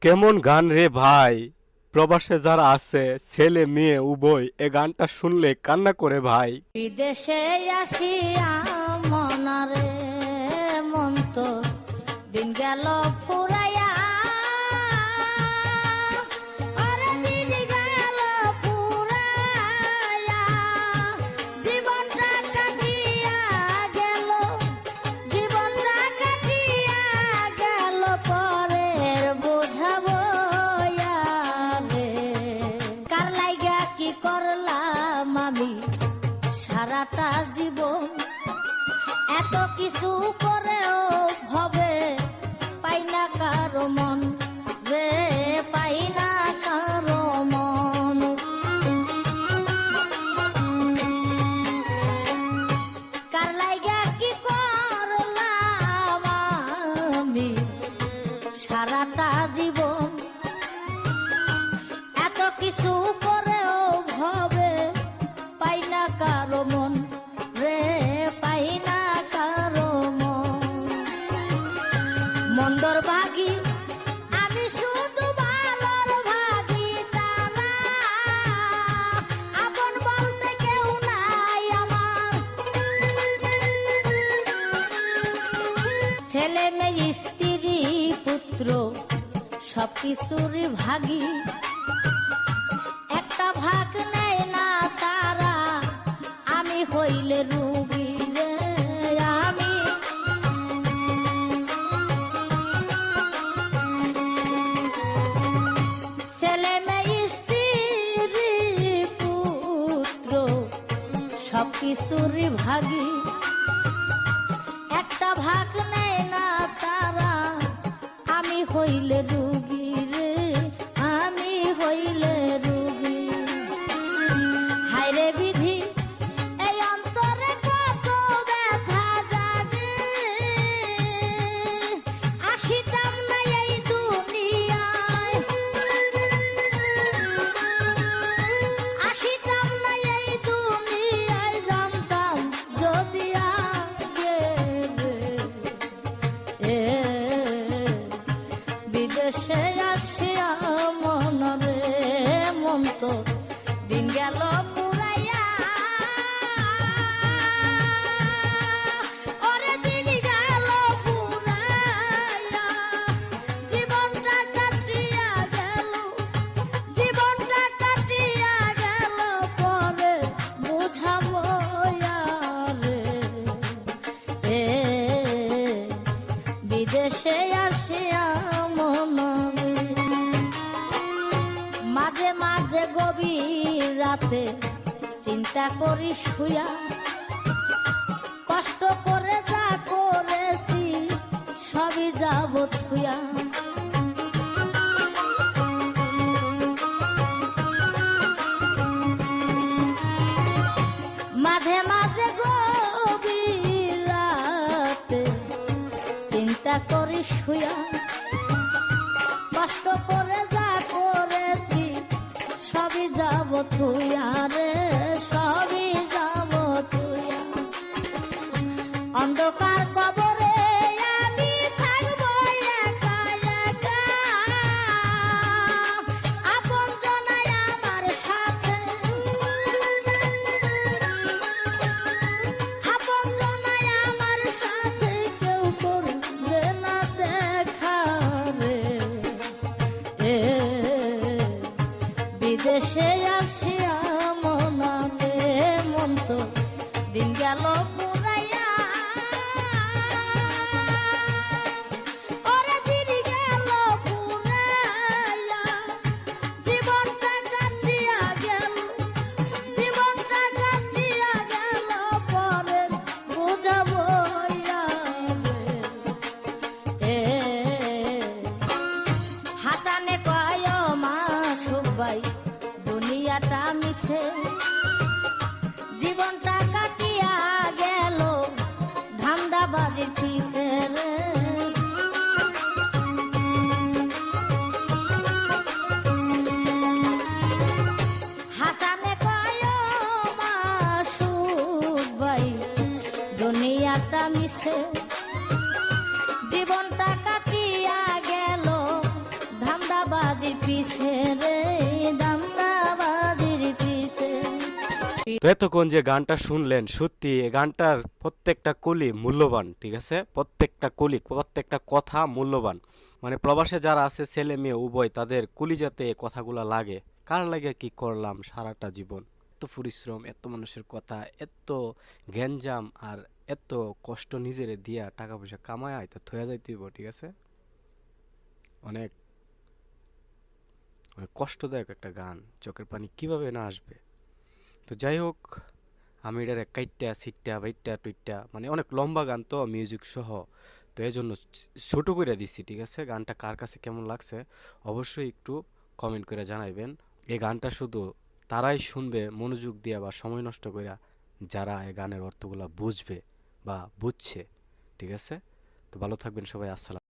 কেমন গান রে ভাই। প্রবাসে যারা আছে ছেলে মেয়ে উভয় এ গানটা শুনলে কান্না করে ভাই। বিদেশে আসিয়া মনারে মন তো দিন গেল ফুরাইয়া, আরে দিন গেল ফুরাইয়া, জীবনটা কাটিয়া গেল, জীবনটা কাটিয়া গেল পরের বোঝাবো রে। কার লাইগা কি করলাম আমি সারাটা জীবন, এত কিছু করেও ভবে পাই না কারো মন রে, পাই না কারো মন। কার লাইগা কি করলাম আমি সারাটা জীবন, এত কিছু করেও ভবে পাই না কারো মন রে, পাই না কারো মন। মন্দর ভাগী আমি শুধু ভালোর ভাগী, তারা আপন বলতে কেউ নাই আমার। ছেলে মেয়ে স্ত্রী পুত্র সবকিছুরই ভাগী, একটা ভাগ নেয় না তারা, আমি হইলে রুগী রে। আমি ছেলে মেয়ে স্ত্রী পুত্র সবকিছুরই ভাগী, একটা ভাগ নেয় না তারা, আমি হইলে রুগী রে, আমি হইলে রুগী। হায়রে বিধি এই অন্তরে কত ব্যথা জাগে, আসিতাম না এই দুনিয়ায়, আসিতাম না এই দুনিয়ায়, জানতাম যদি আগে রে। বিদেশে আসিয়া মনরে মন তো দিন গেল পুরাইয়া, ওরে দিন গেল পুরাইয়া, জীবনটা কাটিয়া গেল, জীবনটা কাটিয়া গেল পরে বুঝাবো রে। বিদেশে আসিয়া মনরে মাঝে মাঝে গভীর রাতে চিন্তা করি শুয়া, কষ্ট করে যা করেছি সবই যাব থুয়া। মাঝে মাঝে গভীর রাতে চিন্তা করি শুয়া, কষ্ট করে যা করেছি সবই যাব থুয়া রে, সবই যাব থুয়া। অন্ধকার কবরে আমি থাকবো একা একা, আপন জনাই আমার সাথে, আপন জনাই আমার সাথে, কেউ করবে না দেখা রে। বিদেশে আসিয়া মনারে মন তো দিন গেল পুরাইয়া, ওরে দিন গেল পুরাইয়া, জীবনটা কাটিয়া গেল, জীবনটা কাটিয়া গেল পরে বুঝাবো রে। হাসানে কয় মাসুক ভাই দুনিয়াটা মিছে, জীবনটা কাটিয়া গেল ধান্দাবাজির পিছে রে। হাসানে কয় মাসুক ভাই দুনিয়াটা মিছে, জীবনটা কাটিয়া গেল ধান্দা দাঙ্গাবাজির পিছে রে, দাঙ্গাবাজির পিছে। তো এতক্ষণ যে গানটা শুনলেন, সত্যি এই গানটার প্রত্যেকটা কলি মূল্যবান, ঠিক আছে? প্রত্যেকটা কলি, প্রত্যেকটা কথা মূল্যবান। মানে প্রবাসে যারা আছে ছেলে মেয়ে উভয়, তাদের কলিজাতে এই কথাগুলা লাগে। কার লাগে কি করলাম সারাটা জীবন, এত পরিশ্রম, এত মানুষের কথা, এত গ্যাঞ্জাম আর এত কষ্ট নিজেরে দিয়া টাকা পয়সা কামায় তো থয়া যাইতেইব, ঠিক আছে? অনেক অনেক কষ্টদায়ক একটা গান, চোখের পানি কিভাবে না আসবে। তো যাই হোক, আমি এটার কাইটটা সিটটা বাইটটা টুইটটা, মানে অনেক লম্বা গান তো মিউজিক সহ, তো এই জন্য ছোট করে দিচ্ছি, ঠিক আছে? গানটা কার কাছে কেমন লাগছে অবশ্যই একটু কমেন্ট করে জানাইবেন। এই গানটা শুধু তারাই শুনবে মনোযোগ দিয়া বা সময় নষ্ট করে, যারা এই গানের অর্থগুলা বুঝবে বা বুঝছে, ঠিক আছে? তো ভালো থাকবেন সবাই, আসসালাম।